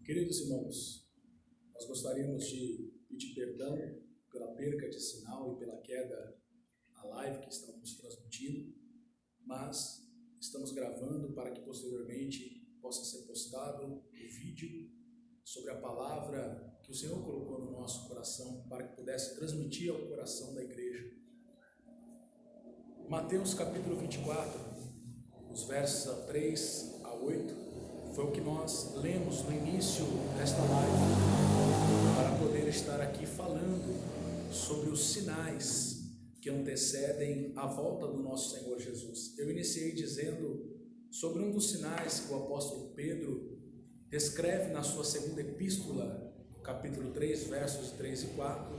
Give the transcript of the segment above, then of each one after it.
Queridos irmãos, nós gostaríamos de pedir perdão pela perca de sinal e pela queda na live que estamos transmitindo, mas estamos gravando para que posteriormente possa ser postado o vídeo sobre a palavra que o Senhor colocou no nosso coração para que pudesse transmitir ao coração da igreja. Mateus capítulo 24, os versos 3 a 8, foi o que nós lemos no início desta live, para poder estar aqui falando sobre os sinais que antecedem a volta do nosso Senhor Jesus. Eu iniciei dizendo sobre um dos sinais que o apóstolo Pedro descreve na sua segunda epístola, capítulo 3, versos 3 e 4,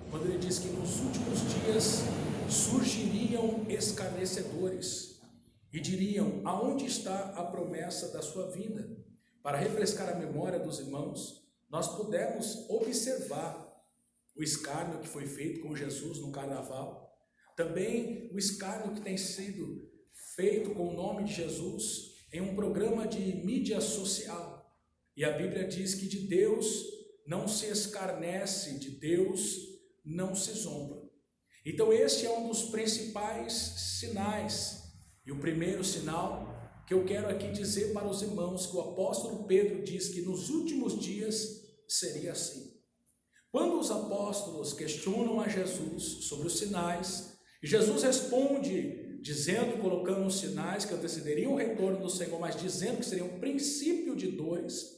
quando ele diz que nos últimos dias surgiriam escarnecedores e diriam: aonde está a promessa da sua vinda? Para refrescar a memória dos irmãos, nós pudemos observar o escárnio que foi feito com Jesus no carnaval, também o escárnio que tem sido feito com o nome de Jesus em um programa de mídia social. E a Bíblia diz que de Deus não se escarnece, de Deus não se zomba. Então este é um dos principais sinais. E o primeiro sinal que eu quero aqui dizer para os irmãos, que o apóstolo Pedro diz que nos últimos dias seria assim. Quando os apóstolos questionam a Jesus sobre os sinais, Jesus responde dizendo, colocando os sinais que antecederiam o retorno do Senhor, mas dizendo que seria um princípio de dores.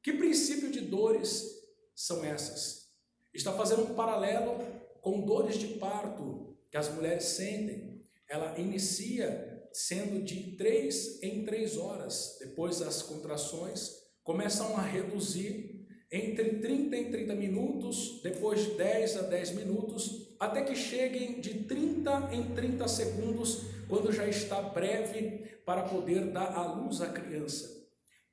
Que princípio de dores são essas? Está fazendo um paralelo com dores de parto que as mulheres sentem. Ela inicia sendo de 3 em 3 horas, depois as contrações começam a reduzir entre 30 em 30 minutos, depois de 10 a 10 minutos, até que cheguem de 30 em 30 segundos, quando já está breve para poder dar à luz à criança.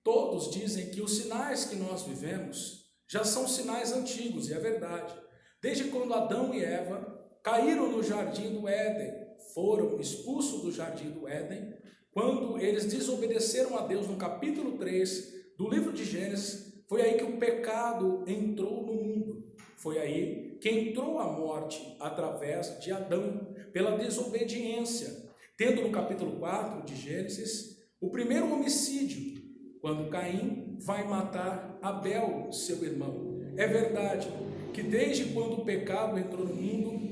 Todos dizem que os sinais que nós vivemos já são sinais antigos, e é verdade. Desde quando Adão e Eva caíram no jardim do Éden, foram expulsos do jardim do Éden, quando eles desobedeceram a Deus no capítulo 3 do livro de Gênesis, foi aí que o pecado entrou no mundo. Foi aí que entrou a morte através de Adão, pela desobediência. Tendo no capítulo 4 de Gênesis o primeiro homicídio, quando Caim vai matar Abel, seu irmão. É verdade que desde quando o pecado entrou no mundo,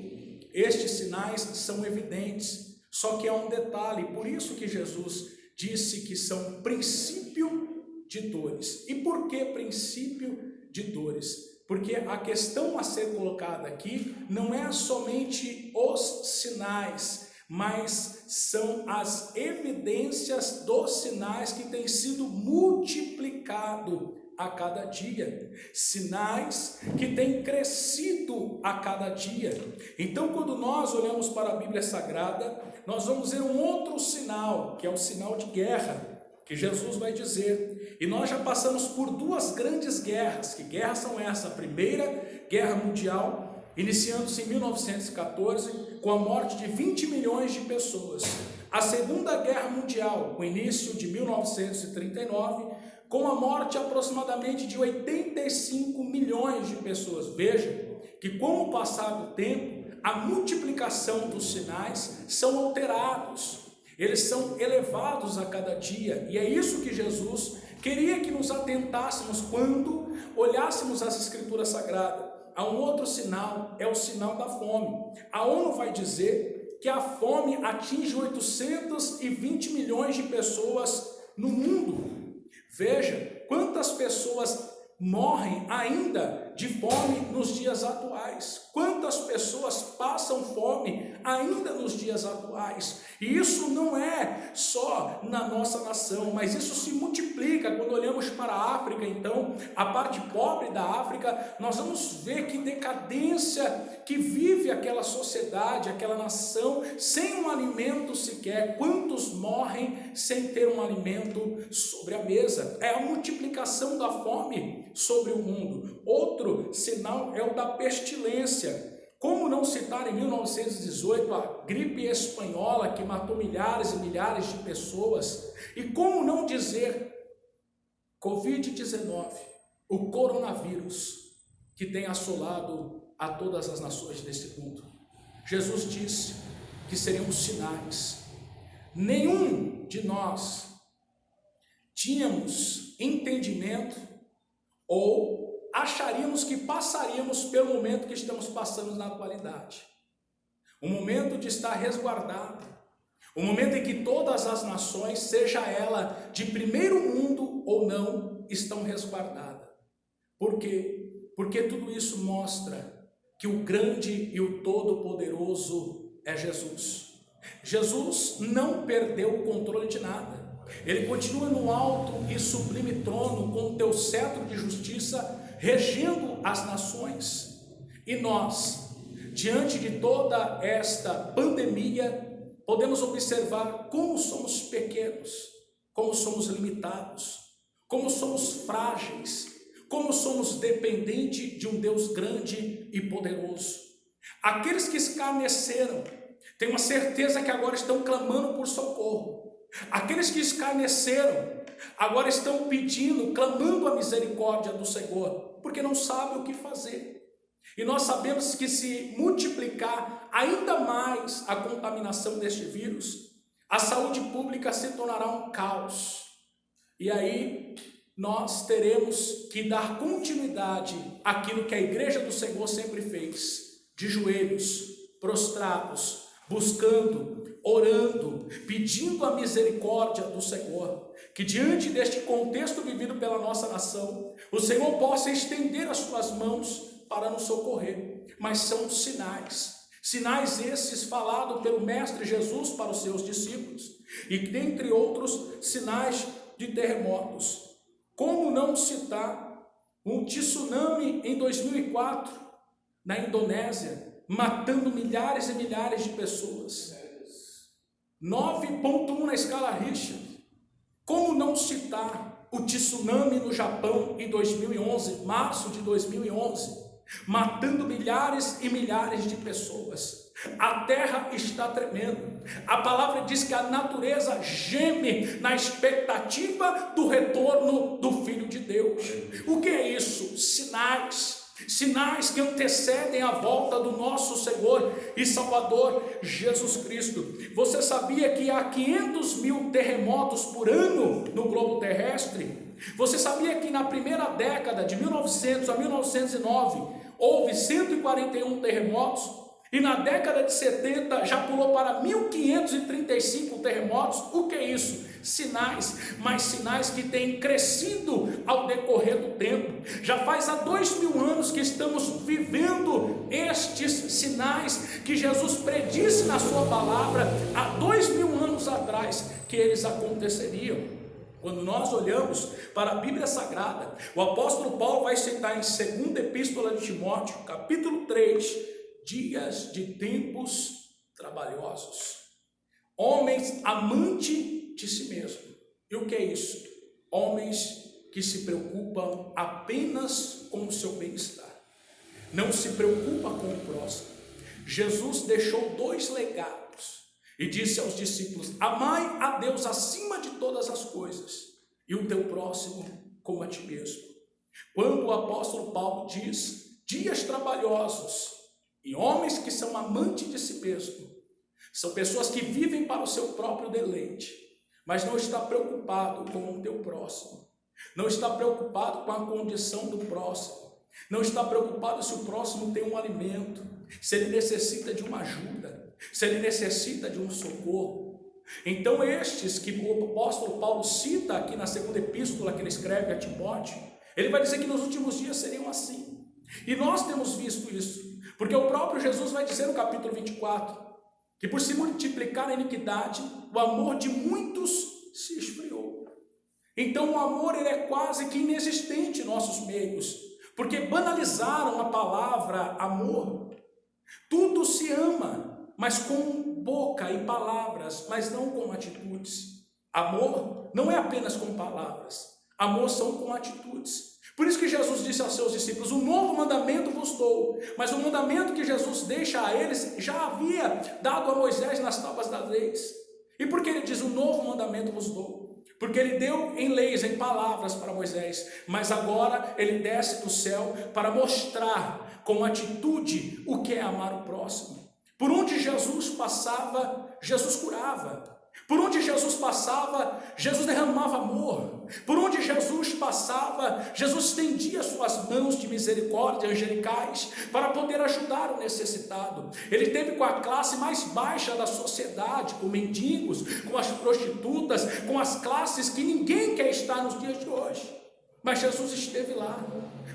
estes sinais são evidentes, só que há um detalhe, por isso que Jesus disse que são princípio de dores. E por que princípio de dores? Porque a questão a ser colocada aqui não é somente os sinais, mas são as evidências dos sinais que têm sido multiplicado a cada dia, sinais que têm crescido a cada dia. Então, quando nós olhamos para a Bíblia Sagrada, nós vamos ver um outro sinal, que é o sinal de guerra, que Jesus vai dizer. E nós já passamos por 2 grandes guerras. Que guerras são essas? A Primeira Guerra Mundial, iniciando-se em 1914, com a morte de 20 milhões de pessoas. A Segunda Guerra Mundial, com início de 1939, com a morte aproximadamente de 85 milhões de pessoas. Veja que com o passar do tempo, a multiplicação dos sinais são alterados, eles são elevados a cada dia, e é isso que Jesus queria que nos atentássemos quando olhássemos as Escrituras Sagradas. Há um outro sinal, é o sinal da fome. A ONU vai dizer que a fome atinge 820 milhões de pessoas no mundo. Veja quantas pessoas morrem ainda de fome nos dias atuais. Quantas pessoas passam fome ainda nos dias atuais. E isso não é só na nossa nação, mas isso se multiplica. Quando olhamos para a África, então, a parte pobre da África, nós vamos ver que decadência que vive aquela sociedade, aquela nação, sem um alimento sequer. Quantos morrem sem ter um alimento sobre a mesa? É a multiplicação da fome sobre o mundo. Outro sinal é o da pestilência. Como não citar em 1918 a gripe espanhola que matou milhares e milhares de pessoas? E como não dizer Covid-19, o coronavírus que tem assolado a todas as nações deste mundo. Jesus disse que seriam sinais. Nenhum de nós tínhamos entendimento ou acharíamos que passaríamos pelo momento que estamos passando na atualidade. O momento de estar resguardado, o momento em que todas as nações, seja ela de primeiro mundo ou não, estão resguardadas. Por quê? Porque tudo isso mostra que o grande e o todo-poderoso é Jesus. Jesus não perdeu o controle de nada. Ele continua no alto e sublime trono com o teu cetro de justiça, regendo as nações. E nós, diante de toda esta pandemia, podemos observar como somos pequenos, como somos limitados, como somos frágeis, como somos dependentes de um Deus grande e poderoso. Aqueles que escarneceram, tenho uma certeza que agora estão clamando por socorro. Aqueles que escarneceram, agora estão pedindo, clamando a misericórdia do Senhor, porque não sabem o que fazer. E nós sabemos que se multiplicar ainda mais a contaminação deste vírus, a saúde pública se tornará um caos. E aí nós teremos que dar continuidade àquilo que a igreja do Senhor sempre fez, de joelhos, prostrados, buscando, orando, pedindo a misericórdia do Senhor, que diante deste contexto vivido pela nossa nação, o Senhor possa estender as suas mãos para nos socorrer. Mas são sinais esses falados pelo Mestre Jesus para os seus discípulos, e dentre outros sinais de terremotos. Como não citar um tsunami em 2004 na Indonésia, matando milhares e milhares de pessoas, 9.1 na escala Richter. Como não citar o tsunami no Japão em 2011, março de 2011, matando milhares e milhares de pessoas. A terra está tremendo. A palavra diz que a natureza geme na expectativa do retorno do Filho de Deus. O que é isso? Sinais que antecedem a volta do nosso Senhor e Salvador Jesus Cristo. Você sabia que há 500 mil terremotos por ano no globo terrestre? Você sabia que na primeira década, de 1900 a 1909, houve 141 terremotos? E na década de 70 já pulou para 1535 terremotos. O que é isso? Sinais, mas sinais que têm crescido ao decorrer do tempo. Já faz há 2000 anos que estamos vivendo estes sinais que Jesus predisse na sua palavra há 2000 anos atrás que eles aconteceriam. Quando nós olhamos para a Bíblia Sagrada, o apóstolo Paulo vai citar em 2ª Epístola de Timóteo, capítulo 3, dias de tempos trabalhosos, homens amantes de si mesmo. E o que é isso? Homens que se preocupam apenas com o seu bem-estar, não se preocupa com o próximo. Jesus deixou 2 legados e disse aos discípulos: amai a Deus acima de todas as coisas e o teu próximo como a ti mesmo. Quando o apóstolo Paulo diz dias trabalhosos, e homens que são amantes de si mesmo, são pessoas que vivem para o seu próprio deleite, mas não está preocupado com o teu próximo, não está preocupado com a condição do próximo, não está preocupado se o próximo tem um alimento, se ele necessita de uma ajuda, se ele necessita de um socorro. Então estes que o apóstolo Paulo cita aqui na 2ª epístola que ele escreve a Timóteo, ele vai dizer que nos últimos dias seriam assim. E nós temos visto isso, porque o próprio Jesus vai dizer no capítulo 24, que por se multiplicar a iniquidade, o amor de muitos se esfriou. Então o amor ele é quase que inexistente em nossos meios, porque banalizaram a palavra amor. Tudo se ama, mas com boca e palavras, mas não com atitudes. Amor não é apenas com palavras, amor são com atitudes. Por isso que Jesus disse aos seus discípulos: um novo mandamento vos dou. Mas o mandamento que Jesus deixa a eles já havia dado a Moisés nas tábuas das leis. E por que ele diz um novo mandamento vos dou? porque ele deu em leis, em palavras para Moisés, mas agora ele desce do céu para mostrar com atitude o que é amar o próximo. Por onde Jesus passava, Jesus curava. Por onde Jesus passava, Jesus derramava amor. Por onde Jesus passava, Jesus estendia suas mãos de misericórdia angelicais para poder ajudar o necessitado. Ele esteve com a classe mais baixa da sociedade, com mendigos, com as prostitutas, com as classes que ninguém quer estar nos dias de hoje. Mas Jesus esteve lá,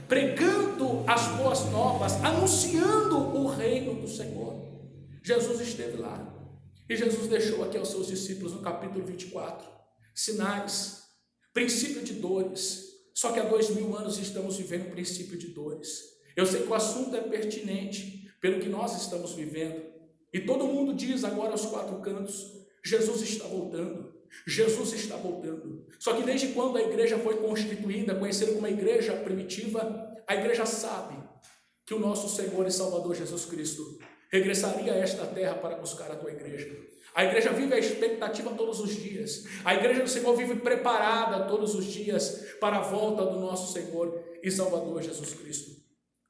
pregando as boas novas, anunciando o reino do Senhor. Jesus esteve lá. E Jesus deixou aqui aos seus discípulos no capítulo 24, sinais, princípio de dores. Só que há 2000 anos estamos vivendo o princípio de dores. Eu sei que o assunto é pertinente pelo que nós estamos vivendo. E todo mundo diz agora aos quatro cantos, Jesus está voltando. Jesus está voltando. Só que desde quando a igreja foi constituída, conhecida como a igreja primitiva, a igreja sabe que o nosso Senhor e Salvador Jesus Cristo regressaria a esta terra para buscar a tua igreja. A igreja vive a expectativa todos os dias. A igreja do Senhor vive preparada todos os dias para a volta do nosso Senhor e Salvador Jesus Cristo.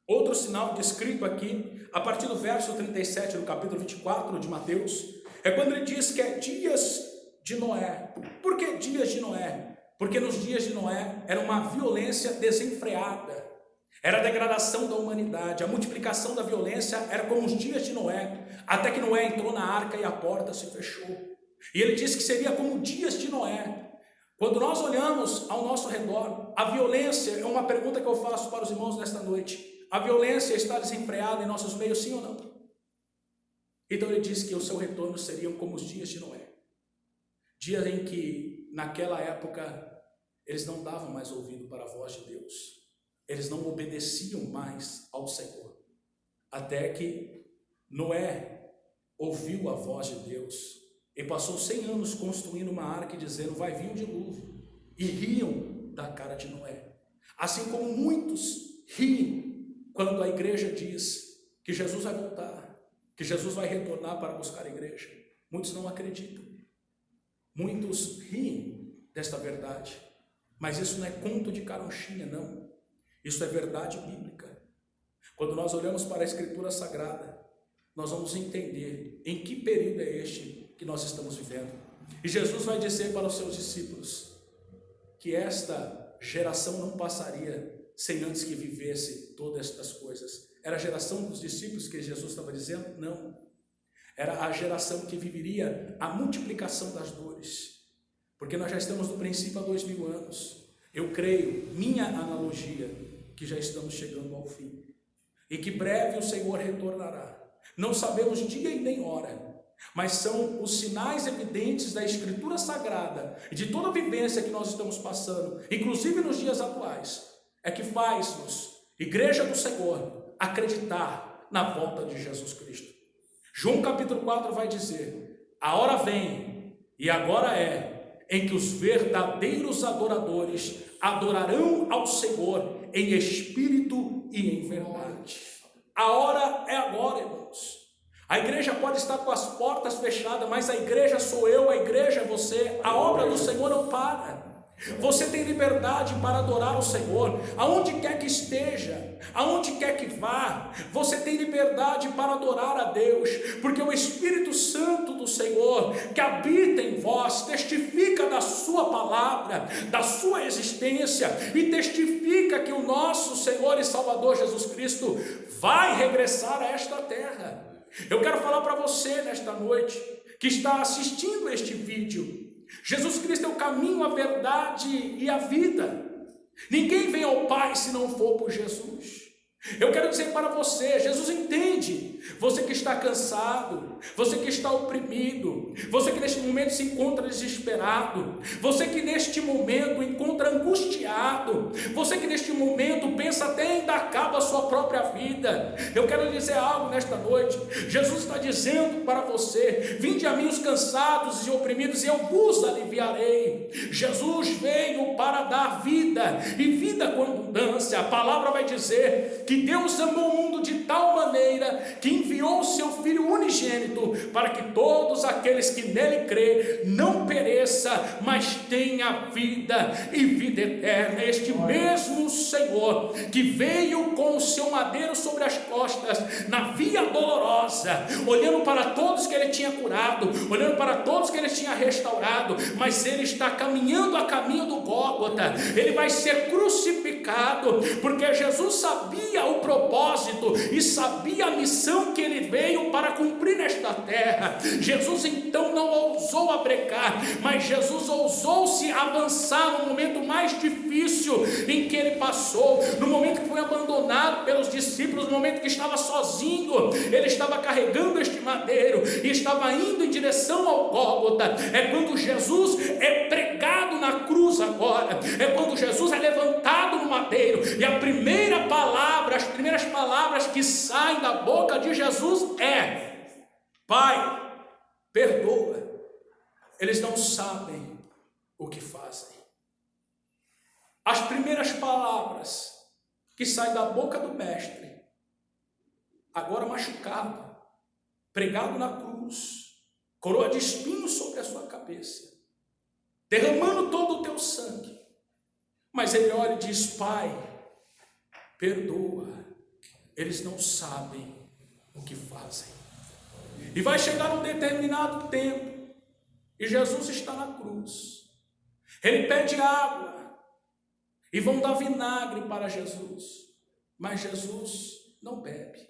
Outro sinal descrito aqui, a partir do verso 37 do capítulo 24 de Mateus, é quando ele diz que é dias de Noé. Por que dias de Noé? Porque nos dias de Noé era uma violência desenfreada. Era a degradação da humanidade, a multiplicação da violência era como os dias de Noé, até que Noé entrou na arca e a porta se fechou. E ele disse que seria como dias de Noé. Quando nós olhamos ao nosso redor, a violência, é uma pergunta que eu faço para os irmãos nesta noite, a violência está desenfreada em nossos meios, sim ou não? Então ele disse que o seu retorno seriam como os dias de Noé. Dias em que, naquela época, eles não davam mais ouvido para a voz de Deus. Eles não obedeciam mais ao Senhor, até que Noé ouviu a voz de Deus e passou 100 anos construindo uma arca e dizendo, vai vir o dilúvio, e riam da cara de Noé. Assim como muitos riem quando a igreja diz que Jesus vai voltar, que Jesus vai retornar para buscar a igreja. Muitos não acreditam, muitos riem desta verdade, mas isso não é conto de carochinha, não. Isso é verdade bíblica. Quando nós olhamos para a Escritura Sagrada, nós vamos entender em que período é este que nós estamos vivendo. E Jesus vai dizer para os seus discípulos que esta geração não passaria sem antes que vivesse todas estas coisas. Era a geração dos discípulos que Jesus estava dizendo? Não. Era a geração que viveria a multiplicação das dores. Porque nós já estamos no princípio há 2000 anos. Eu creio, minha analogia, que já estamos chegando ao fim, e que breve o Senhor retornará. Não sabemos dia e nem hora, mas são os sinais evidentes da Escritura Sagrada e de toda a vivência que nós estamos passando, inclusive nos dias atuais, é que faz-nos, igreja do Senhor, acreditar na volta de Jesus Cristo. João capítulo 4 vai dizer, a hora vem, e agora é, em que os verdadeiros adoradores adorarão ao Senhor em espírito e em verdade. A hora é agora, irmãos. A igreja pode estar com as portas fechadas, mas a igreja sou eu, a igreja é você. A obra do Senhor não para. Você tem liberdade para adorar o Senhor, aonde quer que esteja, aonde quer que vá, você tem liberdade para adorar a Deus, porque o Espírito Santo do Senhor, que habita em vós, testifica da sua palavra, da sua existência, e testifica que o nosso Senhor e Salvador Jesus Cristo vai regressar a esta terra. Eu quero falar para você nesta noite, que está assistindo este vídeo, Jesus Cristo é o caminho, a verdade e a vida. Ninguém vem ao Pai se não for por Jesus. Eu quero dizer para você, Jesus entende, você que está cansado, você que está oprimido, você que neste momento se encontra desesperado, você que neste momento encontra angustiado, você que neste momento pensa até em dar cabo à sua própria vida. Eu quero dizer algo nesta noite, Jesus está dizendo para você, vinde a mim os cansados e oprimidos e eu vos aliviarei. Jesus veio para dar vida e vida com abundância. A palavra vai dizer que Deus amou o mundo de tal maneira que enviou o seu Filho unigênito para que todos aqueles que nele crê não pereça, mas tenha vida e vida eterna. Este mesmo Senhor que veio com o seu madeiro sobre as costas na via dolorosa, olhando para todos que ele tinha curado, olhando para todos que ele tinha restaurado, mas ele está caminhando a caminho do Gólgota. Ele vai ser crucificado, porque Jesus sabia o propósito e sabia a missão que ele veio para cumprir nesta terra. Jesus então não ousou abrecar, mas Jesus ousou se avançar no momento mais difícil em que ele passou, no momento que foi abandonado pelos discípulos, no momento que estava sozinho. Ele estava carregando este madeiro e estava indo em direção ao Gólgota. É quando Jesus é pregado na cruz agora, é quando Jesus é levantado no madeiro, e a primeira palavra, as primeiras palavras que saem da boca de Jesus é: Pai, perdoa, eles não sabem o que fazem. As primeiras palavras que saem da boca do mestre, agora machucado, pregado na cruz, coroa de espinhos sobre a sua cabeça, derramando todo o teu sangue, mas ele olha e diz: Pai, perdoa, eles não sabem o que fazem. E vai chegar um determinado tempo, e Jesus está na cruz, ele pede água, e vão dar vinagre para Jesus, mas Jesus não bebe,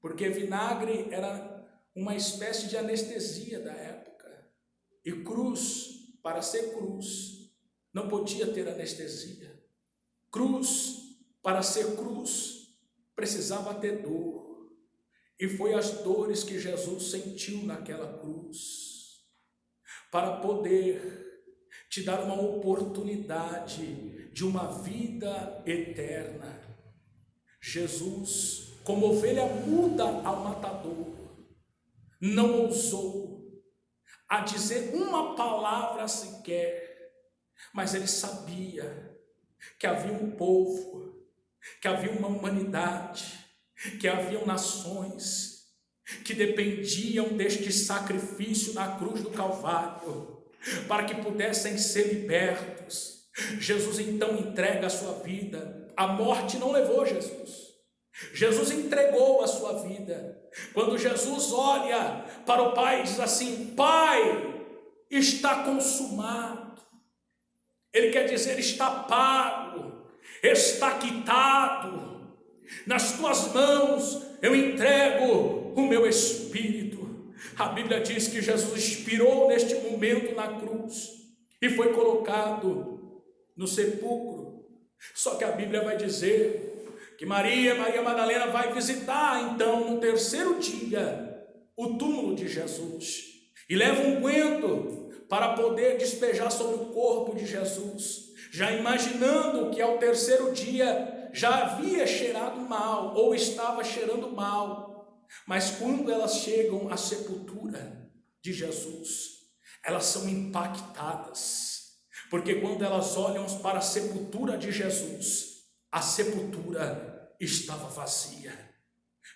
porque vinagre era uma espécie de anestesia da época, e cruz, para ser cruz, não podia ter anestesia. Cruz, para ser cruz, precisava ter dor, e foi as dores que Jesus sentiu naquela cruz, para poder te dar uma oportunidade de uma vida eterna. Jesus, como ovelha muda ao matador, não ousou a dizer uma palavra sequer, mas ele sabia que havia um povo, que havia uma humanidade, que haviam nações que dependiam deste sacrifício na cruz do Calvário, para que pudessem ser libertos. Jesus então entrega a sua vida. A morte não levou Jesus. Jesus entregou a sua vida. Quando Jesus olha para o Pai e diz assim: Pai, está consumado. Ele quer dizer: está pago, está quitado. Nas tuas mãos eu entrego o meu espírito. A Bíblia diz que Jesus expirou neste momento na cruz e foi colocado no sepulcro. Só que a Bíblia vai dizer que Maria Madalena vai visitar então no terceiro dia o túmulo de Jesus e leva um unguento para poder despejar sobre o corpo de Jesus, já imaginando que ao terceiro dia já havia cheirado mal ou estava cheirando mal. Mas quando elas chegam à sepultura de Jesus, elas são impactadas, porque quando elas olham para a sepultura de Jesus, a sepultura estava vazia.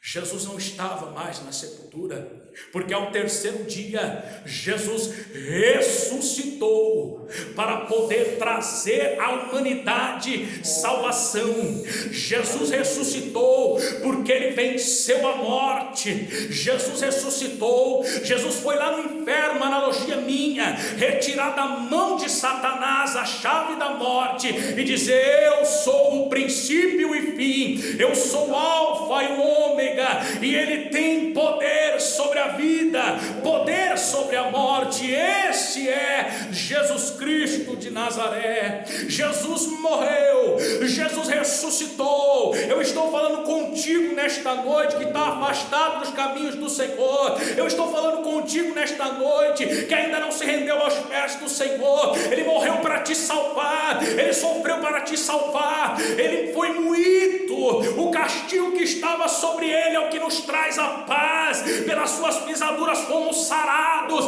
Jesus não estava mais na sepultura, porque ao terceiro dia Jesus ressuscitou para poder trazer à humanidade salvação. Jesus ressuscitou porque ele venceu a morte. Jesus ressuscitou. Jesus foi lá no inferno, uma analogia minha, retirar da mão de Satanás a chave da morte e dizer: eu sou o princípio e fim, eu sou o alfa e o ômega, e ele tem poder sobre a vida, poder sobre a morte. Este é Jesus Cristo de Nazaré. Jesus morreu, Jesus ressuscitou. Eu estou falando contigo contigo nesta noite que está afastado dos caminhos do Senhor. Eu estou falando contigo nesta noite que ainda não se rendeu aos pés do Senhor. Ele morreu para te salvar, Ele sofreu para te salvar, Ele foi moído, o castigo que estava sobre Ele é o que nos traz a paz, pelas suas pisaduras fomos sarados.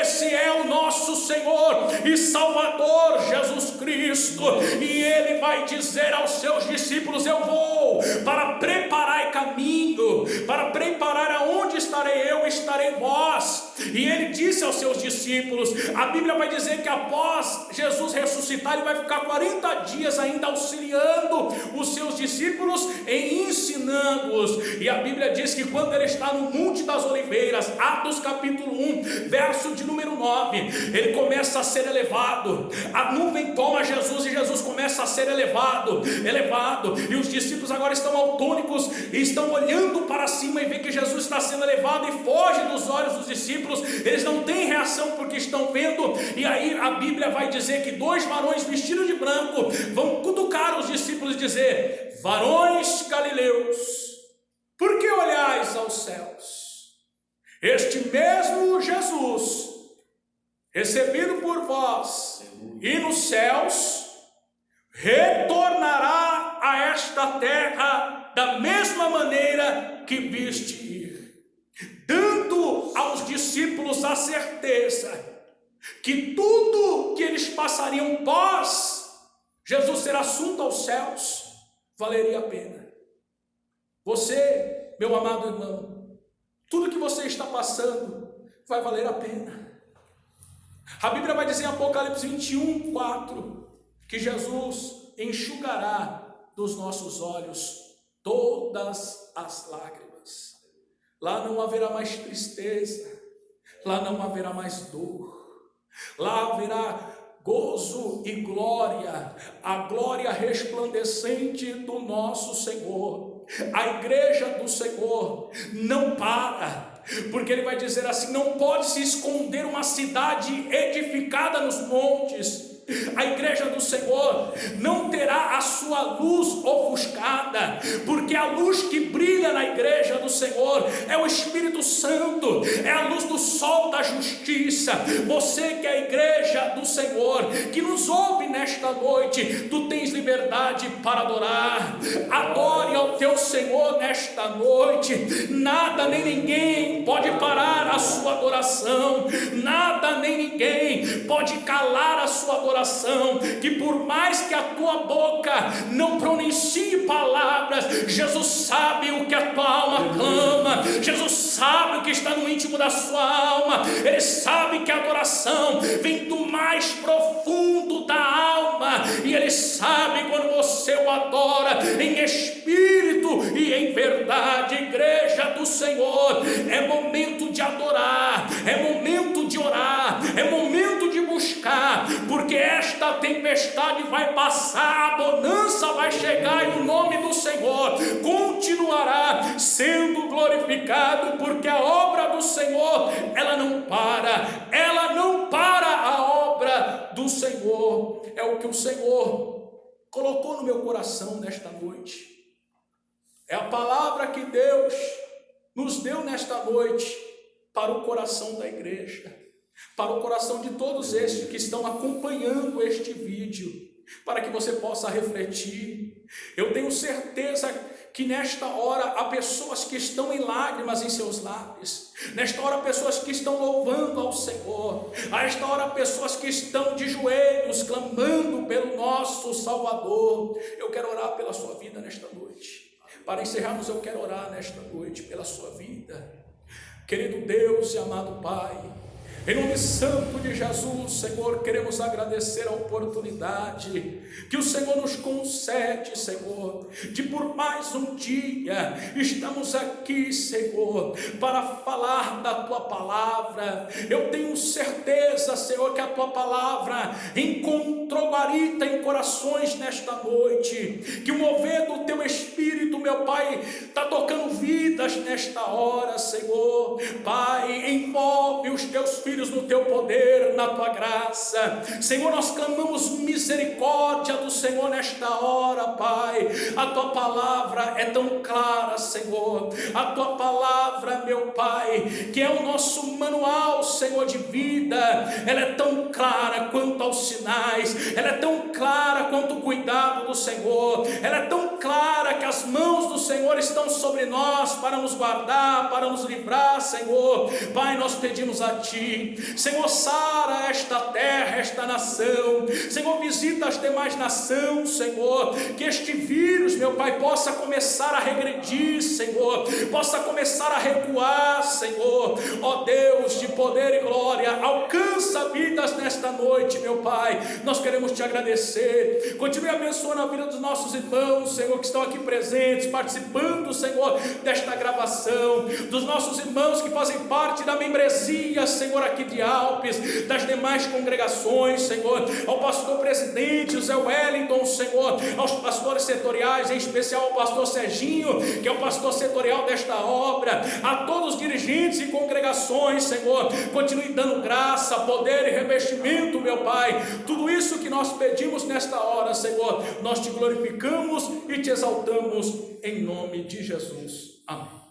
Esse é o nosso Senhor e Salvador Jesus Cristo, e Ele vai dizer aos seus discípulos: eu vou para preparar caminho, para preparar aonde estarei eu, estarei vós. E Ele disse aos seus discípulos, a Bíblia vai dizer que após Jesus ressuscitar, Ele vai ficar 40 dias ainda auxiliando os seus discípulos e ensinando-os. E a Bíblia diz que quando Ele está no Monte das Oliveiras, Atos capítulo 1, verso de número 9, Ele começa a ser elevado, a nuvem toma Jesus e Jesus começa a ser elevado, e os discípulos agora estão autônicos e estão olhando para cima e veem que Jesus está sendo elevado e foge dos olhos dos discípulos. Eles não têm reação porque estão vendo, e aí a Bíblia vai dizer que 2 varões vestidos de branco vão cutucar os discípulos e dizer: varões galileus, por que olhais aos céus? Este mesmo Jesus, recebido por vós e nos céus, retornará a esta terra da mesma maneira que viste ir, dando aos discípulos a certeza que tudo que eles passariam pós Jesus ser assunto aos céus valeria a pena. Você, meu amado irmão, tudo que você está passando vai valer a pena. A Bíblia vai dizer em Apocalipse 21, 4, que Jesus enxugará dos nossos olhos todas as lágrimas. Lá não haverá mais tristeza, lá não haverá mais dor, lá haverá gozo e glória, a glória resplandecente do nosso Senhor. A igreja do Senhor não para, porque Ele vai dizer assim: não pode se esconder uma cidade edificada nos montes. A igreja do Senhor não terá a sua luz ofuscada, porque a luz que brilha na igreja do Senhor é o Espírito Santo, é a luz do sol da justiça. Você que é a igreja do Senhor, que nos ouve nesta noite, tu tens liberdade para adorar. Adore ao teu Senhor nesta noite. Nada nem ninguém pode parar a sua adoração, nada nem ninguém pode calar a sua adoração. Que por mais que a tua boca não pronuncie palavras, Jesus sabe o que a tua alma clama, Jesus sabe o que está no íntimo da sua alma. Ele sabe que a adoração vem do mais profundo da alma, e Ele sabe quando você o adora em espírito e em verdade. Igreja do Senhor, é momento de adorar, é momento de orar, é momento de buscar, porque esta tempestade vai passar, a bonança vai chegar, e o nome do Senhor continuará sendo glorificado, porque a obra do Senhor, ela não para a obra do Senhor. É o que o Senhor colocou no meu coração nesta noite, é a palavra que Deus nos deu nesta noite para o coração da igreja, para o coração de todos estes que estão acompanhando este vídeo, para que você possa refletir. Eu tenho certeza que nesta hora há pessoas que estão em lágrimas em seus lábios, nesta hora pessoas que estão louvando ao Senhor, a esta hora pessoas que estão de joelhos clamando pelo nosso Salvador. Eu quero orar pela sua vida nesta noite. Para encerrarmos, eu quero orar nesta noite pela sua vida. Querido Deus e amado Pai, em nome santo de Jesus, Senhor, queremos agradecer a oportunidade que o Senhor nos concede, Senhor, de por mais um dia estamos aqui, Senhor, para falar da Tua Palavra. Eu tenho certeza, Senhor, que a Tua Palavra encontrou guarita em corações nesta noite, que o mover do Teu Espírito, meu Pai, está tocando vidas nesta hora, Senhor. Pai, envolve os teus filhos no teu poder, na tua graça. Senhor, nós clamamos misericórdia do Senhor nesta hora, Pai. A tua palavra é tão clara, Senhor. A tua palavra, meu Pai, que é o nosso manual, Senhor, de vida, ela é tão clara quanto aos sinais, ela é tão clara quanto o cuidado do Senhor, ela é tão clara que as mãos do Senhor estão sobre nós para nos guardar, para nos livrar, Senhor. Pai, nós pedimos a Ti, Senhor, sara esta terra, esta nação, Senhor, visita as demais nações, Senhor, que este vírus, meu Pai, possa começar a regredir, Senhor, possa começar a recuar, Senhor. Ó Deus de poder e glória, alcança vidas nesta noite, meu Pai. Nós queremos Te agradecer. Continue abençoando a vida dos nossos irmãos, Senhor, que estão aqui presentes, participando, Senhor, desta gravação, dos nossos irmãos que fazem parte da membresia, Senhor, aqui de Alpes, das demais congregações, Senhor, ao pastor presidente, Zé Wellington, Senhor, aos pastores setoriais, em especial ao pastor Serginho, que é o pastor setorial desta obra, a todos os dirigentes e congregações, Senhor, continue dando graça, poder e revestimento, meu Pai. Tudo isso que nós pedimos nesta hora, Senhor, nós Te glorificamos e Te exaltamos em nome de Jesus. Amém.